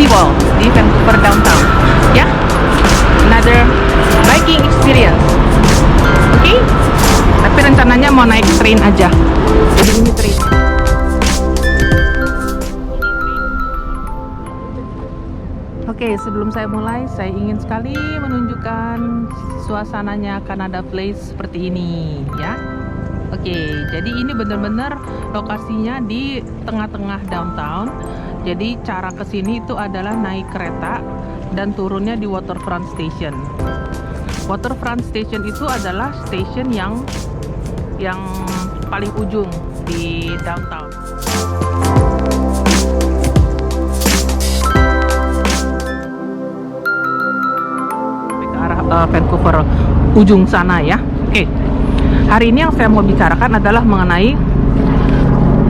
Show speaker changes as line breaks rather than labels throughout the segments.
SeaWorld di Vancouver downtown. Ya, another biking experience. Oke, tapi rencananya mau naik train aja. Jadi ini train. Oke, sebelum saya mulai, saya ingin sekali menunjukkan suasananya Canada Place seperti ini, ya. Oke, jadi ini benar-benar lokasinya di tengah-tengah downtown. Jadi cara kesini itu adalah naik kereta dan turunnya di Waterfront Station. Waterfront Station itu adalah station yang paling ujung di downtown. Vancouver ujung sana ya. Oke. Hari ini yang saya mau bicarakan adalah mengenai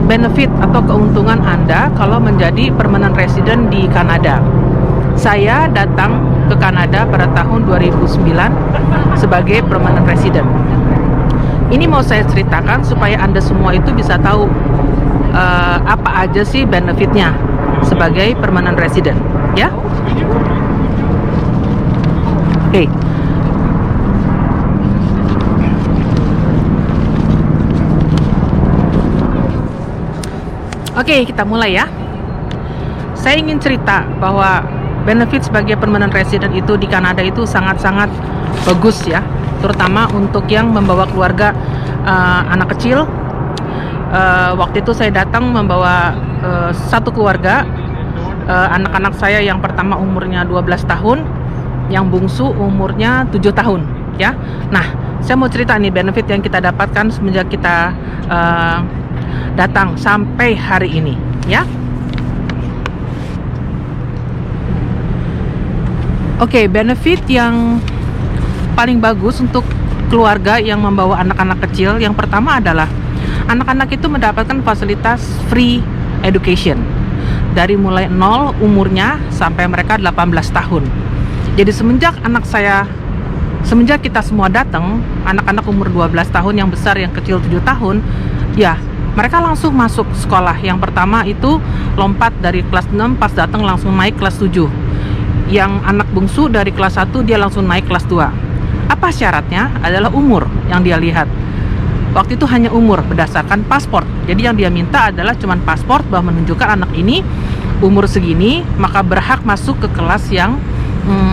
benefit atau keuntungan Anda kalau menjadi permanent resident di Kanada. Saya datang ke Kanada pada tahun 2009 sebagai permanent resident. Ini mau saya ceritakan supaya Anda semua itu bisa tahu apa aja sih benefitnya sebagai permanent resident, ya. Oke. Oke, kita mulai ya. Saya ingin cerita bahwa benefit sebagai permanent resident itu di Kanada itu sangat-sangat bagus ya, terutama untuk yang membawa keluarga anak kecil. Waktu itu saya datang membawa satu keluarga, anak-anak saya yang pertama umurnya 12 tahun, yang bungsu umurnya 7 tahun ya. Nah, saya mau cerita nih benefit yang kita dapatkan semenjak kita datang sampai hari ini ya. Oke, benefit yang paling bagus untuk keluarga yang membawa anak-anak kecil, yang pertama adalah anak-anak itu mendapatkan fasilitas free education dari mulai 0 umurnya sampai mereka 18 tahun. Jadi semenjak kita semua datang, anak-anak umur 12 tahun, yang besar, yang kecil 7 tahun, ya mereka langsung masuk sekolah. Yang pertama itu lompat dari kelas 6, pas datang langsung naik kelas 7. Yang anak bungsu dari kelas 1 dia langsung naik kelas 2. Apa syaratnya? Adalah umur yang dia lihat. Waktu itu hanya umur berdasarkan paspor. Jadi yang dia minta adalah cuman paspor bahwa menunjukkan anak ini umur segini, maka berhak masuk ke kelas yang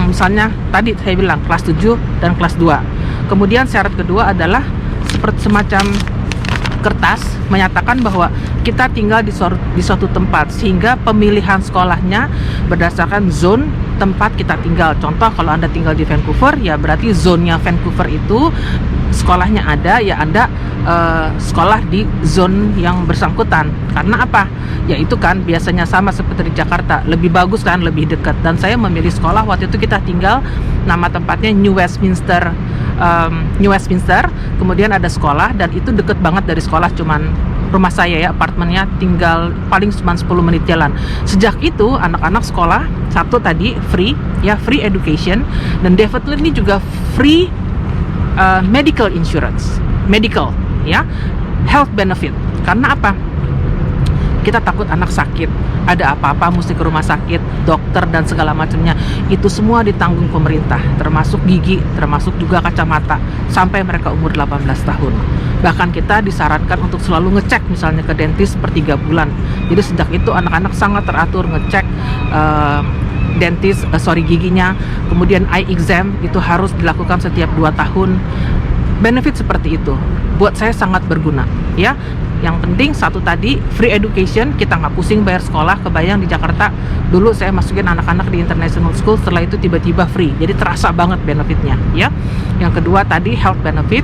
misalnya tadi saya bilang kelas 7 dan kelas 2. Kemudian syarat kedua adalah seperti semacam kertas menyatakan bahwa kita tinggal di suatu tempat, sehingga pemilihan sekolahnya berdasarkan zone tempat kita tinggal. Contoh, kalau Anda tinggal di Vancouver, ya berarti zonnya Vancouver itu sekolahnya ada, ya Anda sekolah di zone yang bersangkutan. Karena apa? Ya itu kan biasanya sama seperti di Jakarta, lebih bagus kan, lebih dekat. Dan saya memilih sekolah waktu itu kita tinggal, nama tempatnya New Westminster, kemudian ada sekolah dan itu deket banget dari sekolah, cuman rumah saya ya, apartemennya tinggal paling cuma 10 menit jalan. Sejak itu anak-anak sekolah, satu tadi free ya, free education, dan definitely juga free medical insurance, medical ya, health benefit. Karena apa? Kita takut anak sakit, ada apa-apa mesti ke rumah sakit, dokter dan segala macamnya. Itu semua ditanggung pemerintah, termasuk gigi, termasuk juga kacamata, sampai mereka umur 18 tahun. Bahkan kita disarankan untuk selalu ngecek misalnya ke dentist per 3 bulan. Jadi sejak itu anak-anak sangat teratur ngecek giginya. Kemudian eye exam itu harus dilakukan setiap 2 tahun. Benefit seperti itu buat saya sangat berguna ya. Yang penting satu tadi, free education, kita nggak pusing bayar sekolah. Kebayang di Jakarta dulu saya masukin anak-anak di international school, setelah itu tiba-tiba free, jadi terasa banget benefitnya ya. Yang kedua tadi health benefit.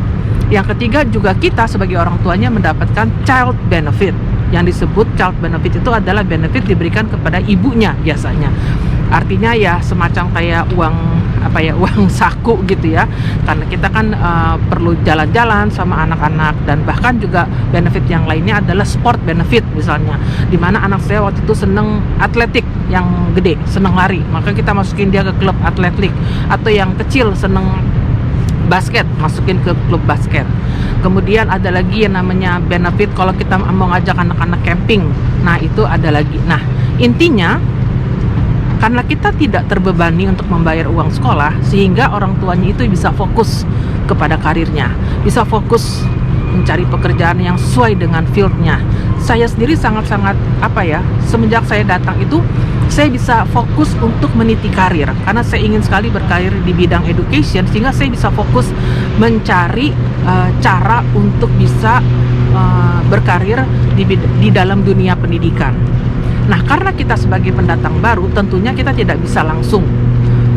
Yang ketiga juga kita sebagai orang tuanya mendapatkan child benefit. Yang disebut child benefit itu adalah benefit diberikan kepada ibunya biasanya. Artinya ya semacam kayak uang saku gitu ya, karena kita kan perlu jalan-jalan sama anak-anak. Dan bahkan juga benefit yang lainnya adalah sport benefit misalnya, dimana anak saya waktu itu seneng atletik yang gede, seneng lari, maka kita masukin dia ke klub atletik. Atau yang kecil seneng basket, masukin ke klub basket. Kemudian ada lagi yang namanya benefit kalau kita mau ngajak anak-anak camping, nah itu ada lagi. Nah intinya Karena kita tidak terbebani untuk membayar uang sekolah, sehingga orang tuanya itu bisa fokus kepada karirnya, bisa fokus mencari pekerjaan yang sesuai dengan fieldnya. Saya sendiri sangat-sangat semenjak saya datang itu saya bisa fokus untuk meniti karir, karena saya ingin sekali berkarir di bidang education, sehingga saya bisa fokus mencari cara untuk bisa berkarir di dalam dunia pendidikan. Nah, karena kita sebagai pendatang baru, tentunya kita tidak bisa langsung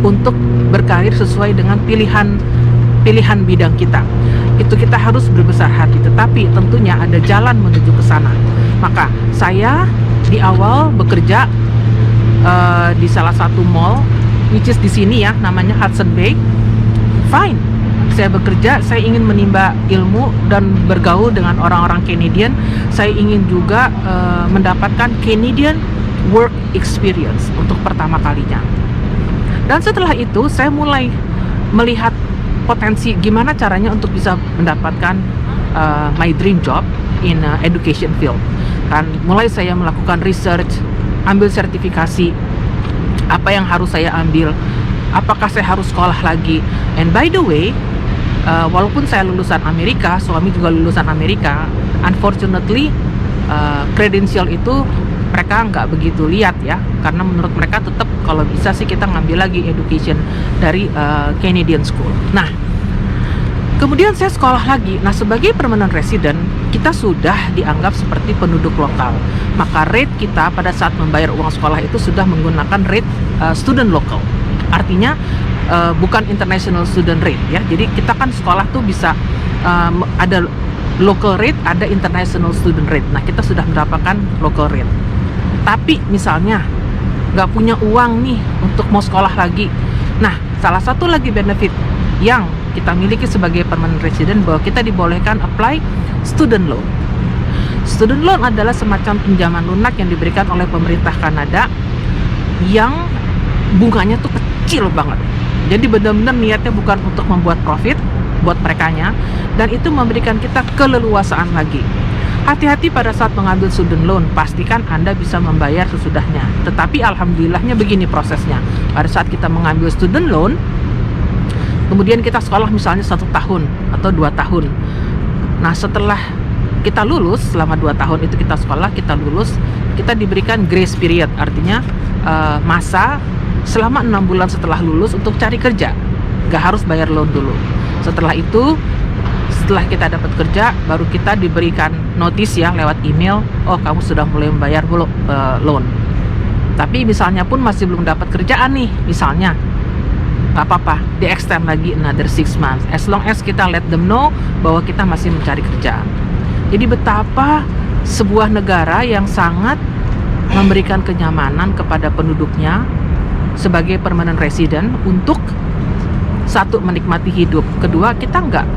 untuk berkarir sesuai dengan pilihan bidang kita. Itu kita harus berbesar hati, tetapi tentunya ada jalan menuju ke sana. Maka saya di awal bekerja di salah satu mall, which is di sini ya, namanya Hudson Bay. Fine, saya bekerja, saya ingin menimba ilmu dan bergaul dengan orang-orang Canadian. Saya ingin juga mendapatkan Canadian work experience untuk pertama kalinya. Dan setelah itu saya mulai melihat potensi gimana caranya untuk bisa mendapatkan my dream job in education field. Dan mulai saya melakukan research, ambil sertifikasi, apa yang harus saya ambil, apakah saya harus sekolah lagi. And by the way, walaupun saya lulusan Amerika, suami juga lulusan Amerika, unfortunately credential itu mereka nggak begitu lihat ya, karena menurut mereka tetap kalau bisa sih kita ngambil lagi education dari Canadian school. Nah, kemudian saya sekolah lagi. Nah, sebagai permanent resident, kita sudah dianggap seperti penduduk lokal. Maka rate kita pada saat membayar uang sekolah itu sudah menggunakan rate student local. Artinya bukan international student rate ya. Jadi kita kan sekolah tuh bisa ada local rate, ada international student rate. Nah, kita sudah mendapatkan local rate. Tapi misalnya nggak punya uang nih untuk mau sekolah lagi. Nah, salah satu lagi benefit yang kita miliki sebagai permanent resident bahwa kita dibolehkan apply student loan. Student loan adalah semacam pinjaman lunak yang diberikan oleh pemerintah Kanada yang bunganya tuh kecil banget. Jadi benar-benar niatnya bukan untuk membuat profit buat merekanya, dan itu memberikan kita keleluasaan lagi. Hati-hati pada saat mengambil student loan, pastikan Anda bisa membayar sesudahnya. Tetapi alhamdulillahnya begini prosesnya. Pada saat kita mengambil student loan, kemudian kita sekolah misalnya 1 tahun atau 2 tahun. Nah, setelah kita lulus, selama 2 tahun itu kita sekolah, kita lulus, kita diberikan grace period. Artinya masa selama 6 bulan setelah lulus untuk cari kerja. Gak harus bayar loan dulu. Setelah itu, setelah kita dapat kerja, baru kita diberikan notice ya lewat email, oh kamu sudah mulai membayar loan. Tapi misalnya pun masih belum dapat kerjaan nih, misalnya, gak apa-apa, di extend lagi another 6 months, as long as kita let them know bahwa kita masih mencari kerjaan. Jadi betapa sebuah negara yang sangat memberikan kenyamanan kepada penduduknya sebagai permanent resident untuk satu, menikmati hidup, kedua, kita nggak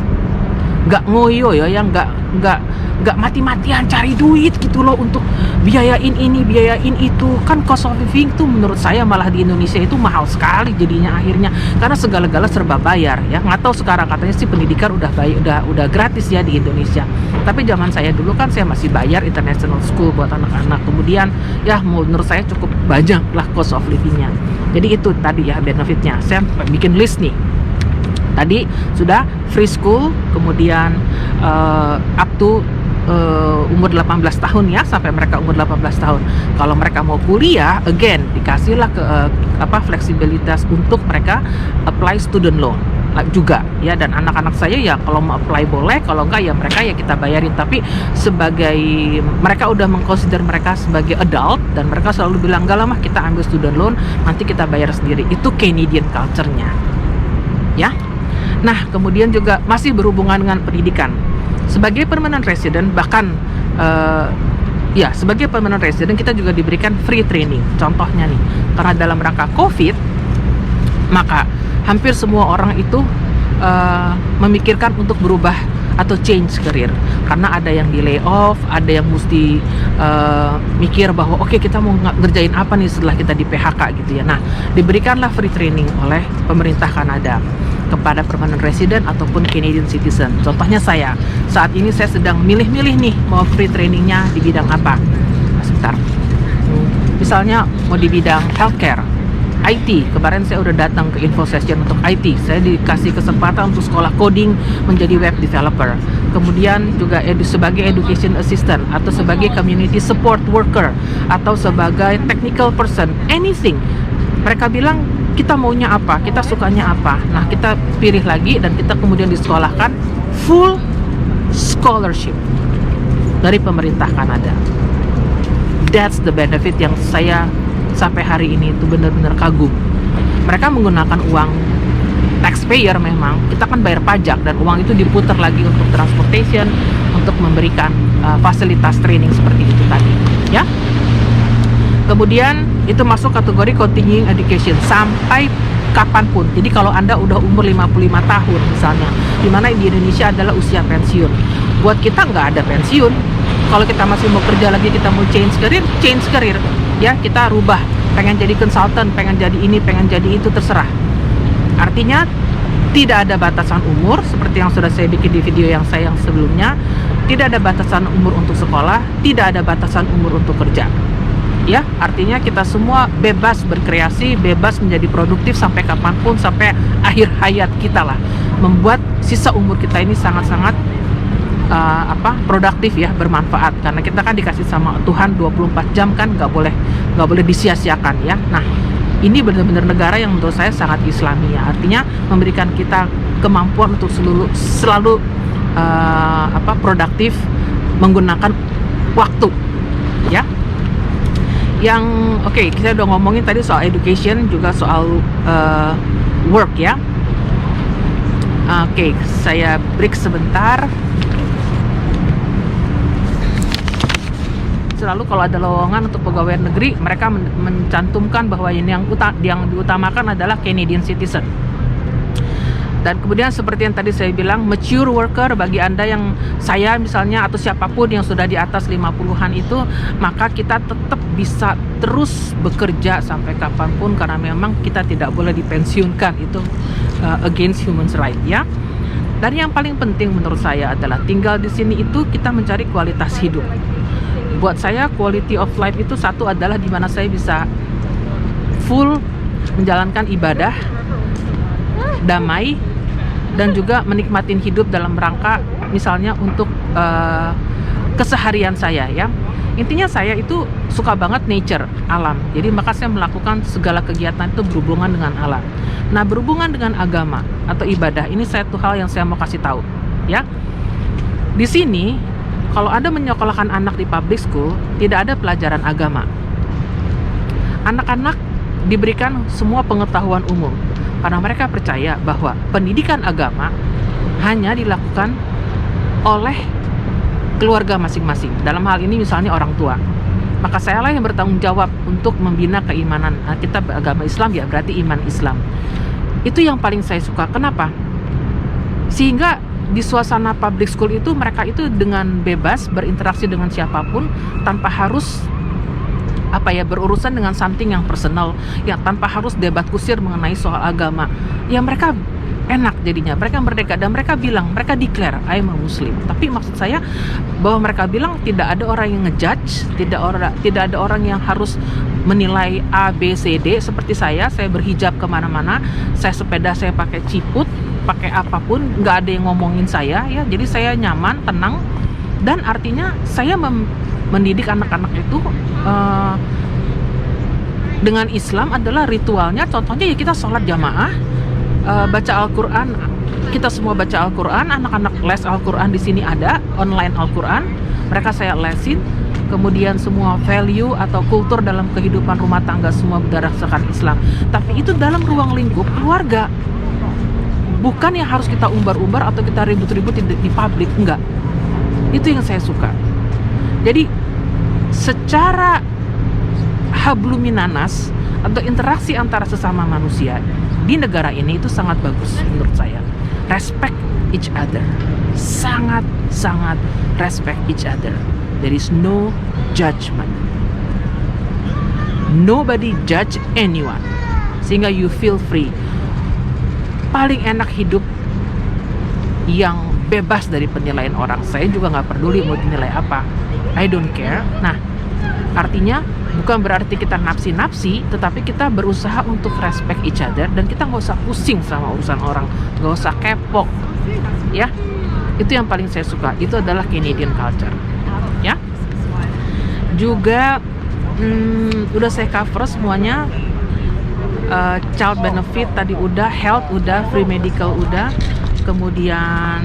ngoyo ya, yang nggak mati-matian cari duit gitu loh untuk biayain ini, biayain itu. Kan cost of living tuh menurut saya malah di Indonesia itu mahal sekali jadinya akhirnya, karena segala-gala serba bayar ya. Nggak tahu sekarang katanya sih pendidikan udah gratis ya di Indonesia, tapi zaman saya dulu kan saya masih bayar international school buat anak-anak. Kemudian ya menurut saya cukup banyak lah cost of livingnya. Jadi itu tadi ya benefitnya. Saya bikin list nih. Tadi sudah free school, kemudian up to umur 18 tahun ya, sampai mereka umur 18 tahun. Kalau mereka mau kuliah, again dikasihlah fleksibilitas untuk mereka apply student loan juga ya. Dan anak-anak saya ya kalau mau apply boleh, kalau enggak ya mereka ya kita bayarin. Tapi sebagai mereka udah mengconsider mereka sebagai adult, dan mereka selalu bilang enggak lah mah, kita ambil student loan, nanti kita bayar sendiri. Itu Canadian culture-nya ya. Nah, kemudian juga masih berhubungan dengan pendidikan. Sebagai permanent resident, bahkan sebagai permanent resident kita juga diberikan free training. Contohnya nih, karena dalam rangka COVID, maka hampir semua orang itu memikirkan untuk berubah atau change career, karena ada yang di lay off, ada yang mesti mikir bahwa oke, kita mau ngerjain apa nih setelah kita di PHK gitu ya. Nah, diberikanlah free training oleh pemerintah Kanada kepada permanent resident ataupun Canadian citizen. Contohnya saya, saat ini saya sedang milih-milih nih mau free trainingnya di bidang apa. Sebentar. Misalnya mau di bidang healthcare, IT. Kemarin saya udah datang ke info session untuk IT. Saya dikasih kesempatan untuk sekolah coding menjadi web developer. Kemudian juga sebagai education assistant atau sebagai community support worker atau sebagai technical person, anything. Mereka bilang kita maunya apa, kita sukanya apa. Nah, kita pilih lagi dan kita kemudian disekolahkan full scholarship dari pemerintah Kanada. That's the benefit yang saya sampai hari ini itu benar-benar kagum. Mereka menggunakan uang taxpayer, memang kita kan bayar pajak, dan uang itu diputar lagi untuk transportation, untuk memberikan fasilitas training seperti itu tadi ya. Kemudian itu masuk kategori continuing education sampai kapanpun. Jadi kalau Anda udah umur 55 tahun misalnya, dimana di Indonesia adalah usia pensiun, buat kita nggak ada pensiun. Kalau kita masih mau kerja lagi, kita mau change career ya, kita rubah, pengen jadi konsultan, pengen jadi ini, pengen jadi itu, terserah. Artinya tidak ada batasan umur, seperti yang sudah saya bikin di video yang sebelumnya. Tidak ada batasan umur untuk sekolah, tidak ada batasan umur untuk kerja ya. Artinya kita semua bebas berkreasi, bebas menjadi produktif sampai kapanpun, sampai akhir hayat kita lah, membuat sisa umur kita ini sangat-sangat produktif ya, bermanfaat, karena kita kan dikasih sama Tuhan 24 jam kan, nggak boleh disia-siakan ya. Nah, ini benar-benar negara yang menurut saya sangat Islami ya, artinya memberikan kita kemampuan untuk selalu produktif menggunakan waktu ya. Yang oke, kita udah ngomongin tadi soal education, juga soal work ya. Oke, saya break sebentar. Selalu kalau ada lowongan untuk pegawai negeri, mereka mencantumkan bahwa ini yang diutamakan adalah Canadian citizen. Dan kemudian seperti yang tadi saya bilang, mature worker, bagi Anda yang saya misalnya atau siapapun yang sudah di atas 50-an itu, maka kita tetap bisa terus bekerja sampai kapanpun, karena memang kita tidak boleh dipensiunkan, itu against human right ya. Dan yang paling penting menurut saya adalah tinggal di sini itu kita mencari kualitas hidup. Buat saya quality of life itu satu adalah di mana saya bisa full menjalankan ibadah, damai, dan juga menikmatin hidup dalam rangka misalnya untuk keseharian saya ya. Intinya saya itu suka banget nature, alam. Jadi maka saya melakukan segala kegiatan itu berhubungan dengan alam. Nah, berhubungan dengan agama atau ibadah, ini satu hal yang saya mau kasih tahu ya. Di sini kalau Anda menyekolahkan anak di public school, tidak ada pelajaran agama. Anak-anak diberikan semua pengetahuan umum, karena mereka percaya bahwa pendidikan agama hanya dilakukan oleh keluarga masing-masing. Dalam hal ini misalnya orang tua. Maka saya lah yang bertanggung jawab untuk membina keimanan. Nah, kita beragama Islam ya, berarti iman Islam. Itu yang paling saya suka. Kenapa? Sehingga di suasana public school itu mereka itu dengan bebas berinteraksi dengan siapapun, tanpa harus berurusan dengan something yang personal, ya, tanpa harus debat kusir mengenai soal agama. Ya, mereka enak jadinya, mereka merdeka, dan mereka bilang, mereka declare I am a Muslim. Tapi maksud saya bahwa mereka bilang tidak ada orang yang ngejudge, tidak ada orang yang harus menilai A, B, C, D. Seperti saya berhijab kemana-mana, saya sepeda saya pakai ciput, pakai apapun, nggak ada yang ngomongin saya ya. Jadi saya nyaman, tenang, dan artinya saya mendidik anak-anak itu dengan Islam adalah ritualnya. Contohnya ya, kita sholat jamaah, baca Al-Quran, kita semua baca Al-Quran, anak-anak les Al-Quran di sini ada, online Al-Quran, mereka saya lesin. Kemudian semua value atau kultur dalam kehidupan rumah tangga semua berdasarkan Islam. Tapi itu dalam ruang lingkup keluarga, bukan yang harus kita umbar-umbar atau kita ribut-ribut di publik, enggak. Itu yang saya suka. Jadi secara habluminanas atau interaksi antara sesama manusia di negara ini itu sangat bagus menurut saya. Respect each other, sangat respect each other. There is no judgment, nobody judge anyone, sehingga you feel free. Paling enak hidup yang bebas dari penilaian orang. Saya juga nggak peduli mau dinilai apa, I don't care. Nah, artinya Bukan berarti kita napsi-napsi, tetapi kita berusaha untuk respect each other dan kita nggak usah pusing sama urusan orang, nggak usah kepo, ya. Itu yang paling saya suka. Itu adalah Canadian culture, ya. Juga udah saya cover semuanya. Child benefit tadi udah, health udah, free medical udah, kemudian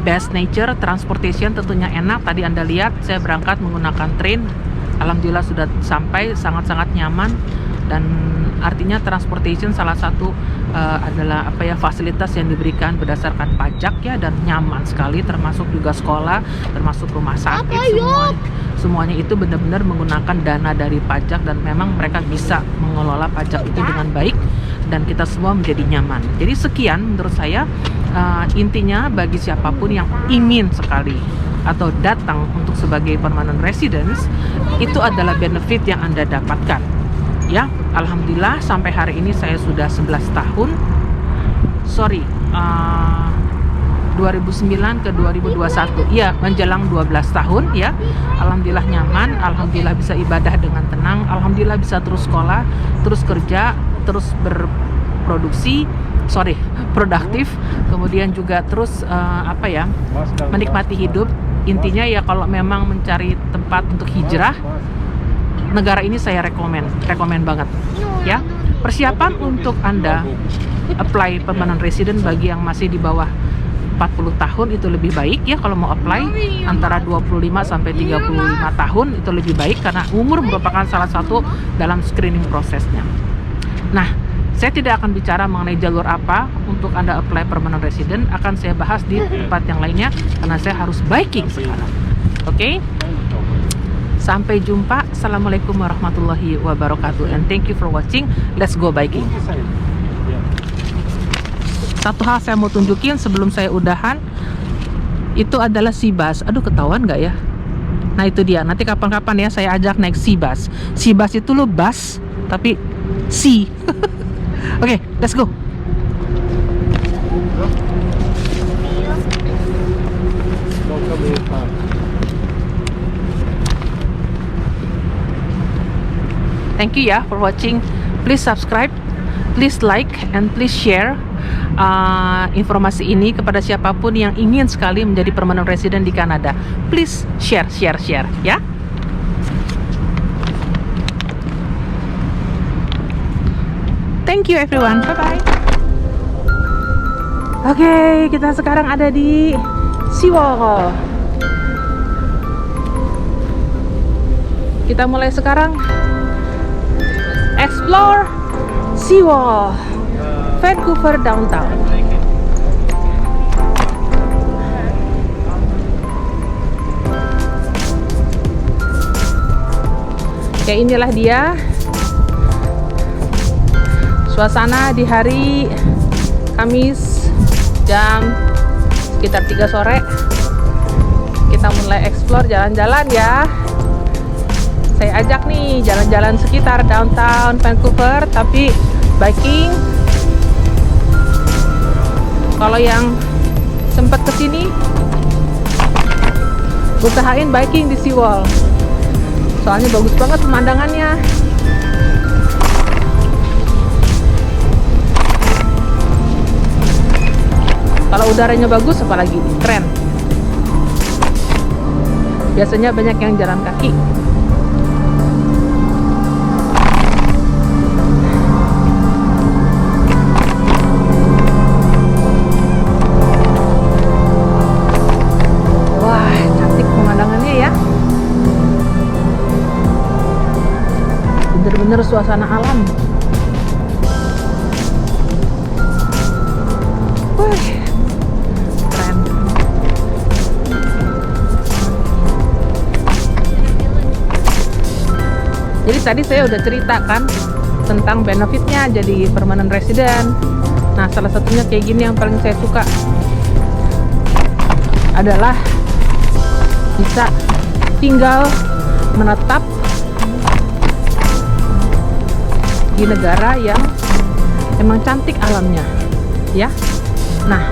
best nature, transportation tentunya enak. Tadi Anda lihat saya berangkat menggunakan train, alhamdulillah sudah sampai, sangat-sangat nyaman. Dan artinya transportation salah satu adalah fasilitas yang diberikan berdasarkan pajak ya, dan nyaman sekali, termasuk juga sekolah, termasuk rumah sakit, semuanya itu benar-benar menggunakan dana dari pajak, dan memang mereka bisa mengelola pajak itu dengan baik dan kita semua menjadi nyaman. Jadi sekian menurut saya, intinya bagi siapapun yang ingin sekali atau datang untuk sebagai permanent residence, itu adalah benefit yang Anda dapatkan. Ya, alhamdulillah sampai hari ini saya sudah 11 tahun. 2009 ke 2021. Ya, menjelang 12 tahun ya. Alhamdulillah nyaman, alhamdulillah bisa ibadah dengan tenang, alhamdulillah bisa terus sekolah, terus kerja, terus produktif, kemudian juga terus menikmati hidup. Intinya ya, kalau memang mencari tempat untuk hijrah, negara ini saya rekomen banget ya. Persiapan untuk Anda apply permanent resident bagi yang masih di bawah 40 tahun itu lebih baik ya. Kalau mau apply antara 25 sampai 35 tahun itu lebih baik, karena umur merupakan salah satu dalam screening prosesnya. Nah, saya tidak akan bicara mengenai jalur apa untuk Anda apply permanent resident, akan saya bahas di tempat yang lainnya karena saya harus biking sekarang. Oke? Sampai jumpa. Assalamualaikum warahmatullahi wabarakatuh, and thank you for watching. Let's go biking. Satu hal saya mau tunjukin sebelum saya udahan, itu adalah sea bus. Aduh, ketahuan nggak ya? Nah, itu dia. Nanti kapan-kapan ya saya ajak naik sea bus. Sea bus itu loh bus, tapi sea. Oke, let's go. Thank you ya for watching. Please subscribe, please like, and please share informasi ini kepada siapapun yang ingin sekali menjadi permanent resident di Kanada. Please share ya. Thank you everyone. Bye bye. Oke, kita sekarang ada di Seawall. Kita mulai sekarang explore Seawall, Vancouver downtown. Oke, inilah dia suasana di hari Kamis jam sekitar 3 sore. Kita mulai explore, jalan-jalan ya. Saya ajak nih jalan-jalan sekitar downtown Vancouver, tapi biking. Kalau yang sempat kesini, usahain biking di Seawall. Soalnya bagus banget pemandangannya. Kalau udaranya bagus, apalagi keren. Biasanya banyak yang jalan kaki. Bener-bener suasana alam. Wih, keren. Jadi tadi saya udah ceritakan tentang benefitnya jadi permanent resident. Nah, salah satunya kayak gini yang paling saya suka adalah bisa tinggal menetap di negara yang emang cantik alamnya ya. Nah,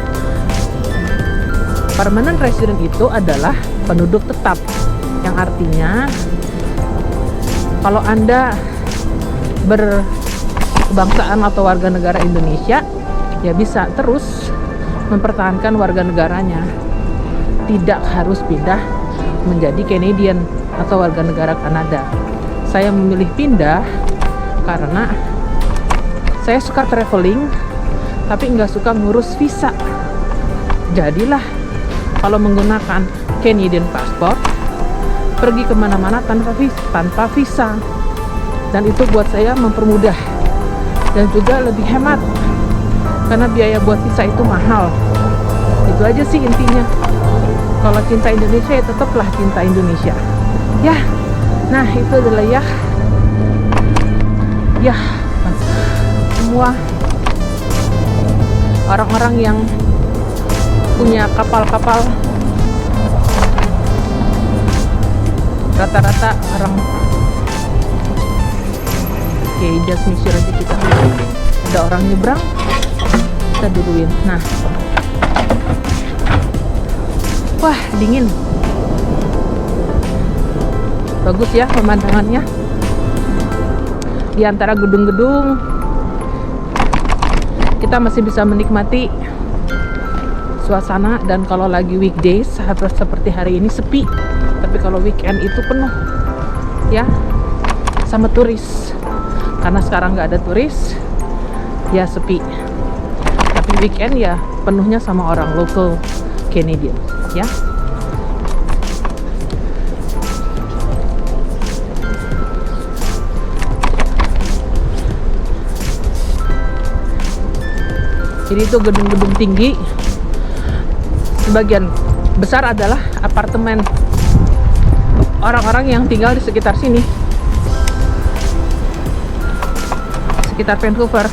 permanent resident itu adalah penduduk tetap, yang artinya Kalau Anda berkebangsaan atau warga negara Indonesia, ya bisa terus mempertahankan warga negaranya. Tidak harus pindah menjadi Canadian atau warga negara Kanada. Saya memilih pindah karena saya suka traveling, tapi nggak suka ngurus visa. Jadilah kalau menggunakan Canadian passport, pergi kemana-mana tanpa visa. Dan itu buat saya mempermudah dan juga lebih hemat, karena biaya buat visa itu mahal. Itu aja sih intinya. Kalau cinta Indonesia ya tetaplah cinta Indonesia. Ya, nah itu adalah ya semua orang-orang yang punya kapal-kapal, rata-rata orang. Oke, just make sure aja kita ada orang nyebrang, kita duluin. Nah, wah dingin, bagus ya pemandangannya di antara gedung-gedung. Kita masih bisa menikmati suasana, dan kalau lagi weekdays seperti hari ini sepi, tapi kalau weekend itu penuh ya sama turis. Karena sekarang nggak ada turis, ya sepi. Tapi weekend ya penuhnya sama orang local Canadian ya. Jadi itu gedung-gedung tinggi, sebagian besar adalah apartemen orang-orang yang tinggal di sekitar sini, sekitar Vancouver.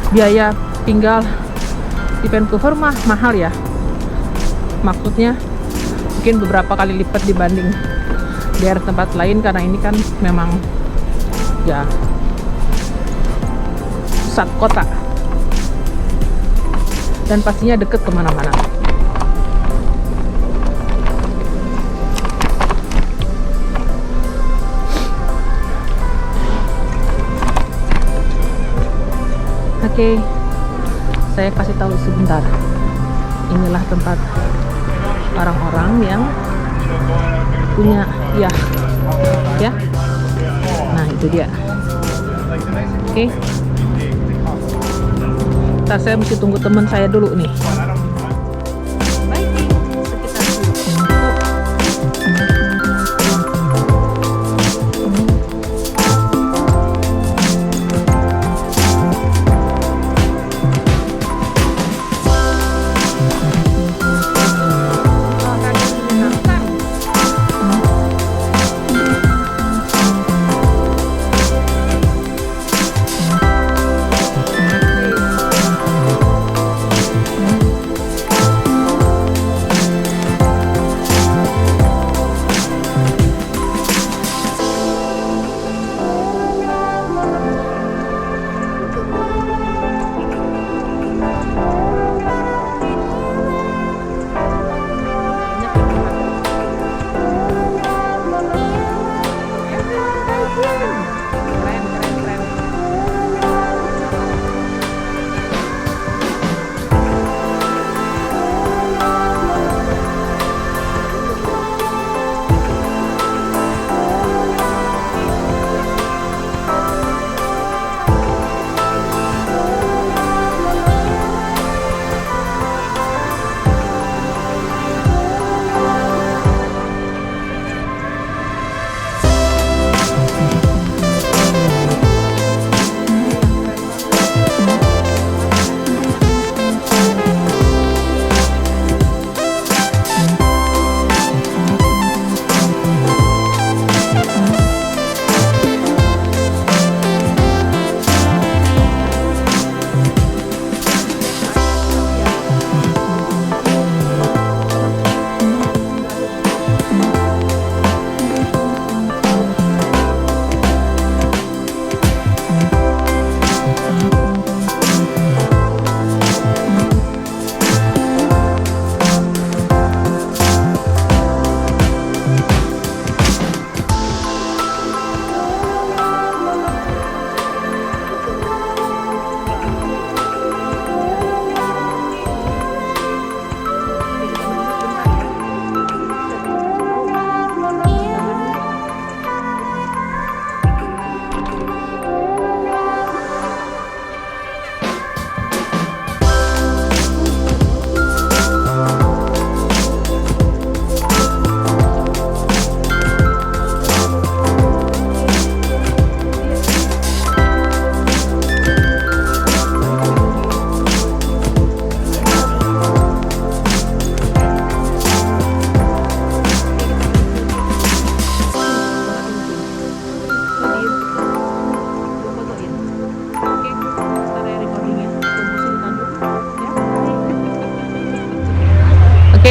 Biaya tinggal di Vancouver mahal ya, maksudnya mungkin beberapa kali lipat dibanding daerah tempat lain, karena ini kan memang ya pusat kota dan pastinya deket kemana-mana. Oke, saya kasih tahu sebentar. Inilah tempat orang-orang yang punya ya. Nah itu dia. Oke. Ntar saya mesti tunggu teman saya dulu nih.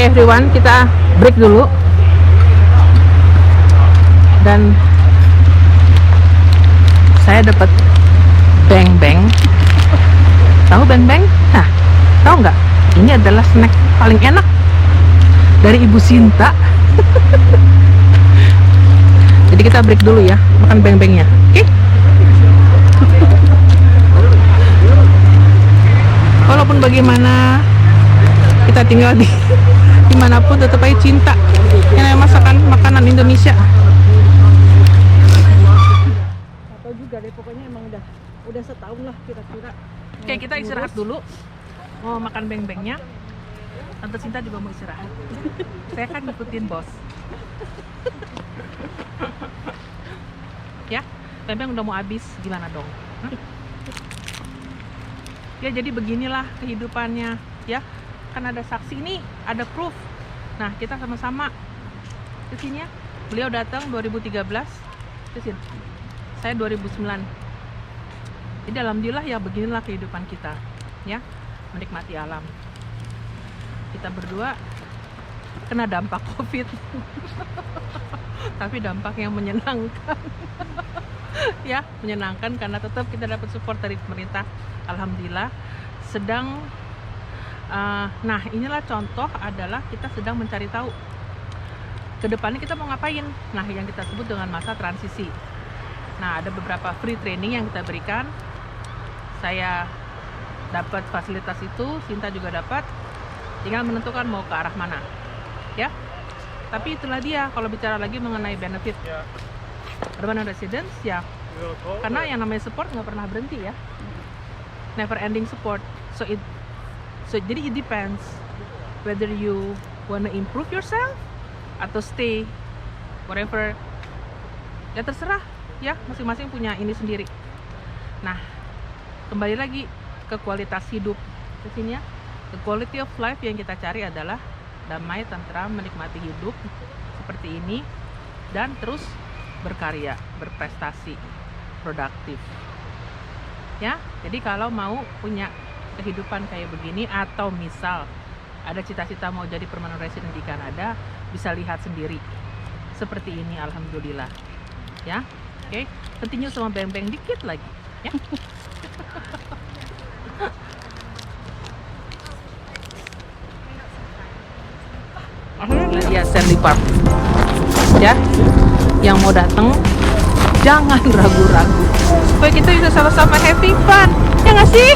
everyone, kita break dulu. Dan saya dapat beng-beng. Tahu beng-beng? Hah, tahu nggak? Ini adalah snack paling enak dari Ibu Sinta. Jadi kita break dulu ya, makan beng-bengnya. Oke? Walaupun bagaimana kita tinggal di dimanapun, tetap aja cinta yang masakan makanan Indonesia.
Atau juga deh, pokoknya emang udah setahun lah kira-kira.
Oke, kita istirahat dulu. Mau makan beng-bengnya. Tante Sinta juga mau istirahat. Saya kan ngikutin bos. Ya, beng-beng udah mau habis, gimana dong? Hah? Ya jadi beginilah kehidupannya, ya. Kan ada saksi nih, ada proof. Nah, kita sama-sama kesini ya. Beliau datang 2013, kesini. Saya 2009. Jadi alhamdulillah ya, beginilah kehidupan kita, ya, menikmati alam. Kita berdua kena dampak COVID, tapi dampak yang menyenangkan. Ya, menyenangkan karena tetap kita dapat support dari pemerintah, alhamdulillah. Sedang nah inilah contoh adalah kita sedang mencari tahu ke depannya kita mau ngapain. Nah, yang kita sebut dengan masa transisi. Nah, ada beberapa free training yang kita berikan. Saya dapat fasilitas itu, Sinta juga dapat. Tinggal menentukan mau ke arah mana, ya. Tapi itulah dia, kalau bicara lagi mengenai benefit permanent residence, ya, karena yang namanya support nggak pernah berhenti ya, never ending support. So jadi it depends whether you wanna improve yourself atau stay whatever, ya terserah ya, masing-masing punya ini sendiri. Nah, kembali lagi ke kualitas hidup di sini ya. The quality of life yang kita cari adalah damai, tentram, menikmati hidup seperti ini, dan terus berkarya, berprestasi, produktif. Ya, jadi kalau mau punya kehidupan kayak begini, atau misal ada cita-cita mau jadi permanent resident di Kanada, bisa lihat sendiri seperti ini, alhamdulillah. Ya, oke, continue sama beng-beng dikit lagi, ya. Ya, Stanley Park. Ya, yang mau datang jangan ragu-ragu, supaya kita bisa sama-sama having fun, ya nggak sih?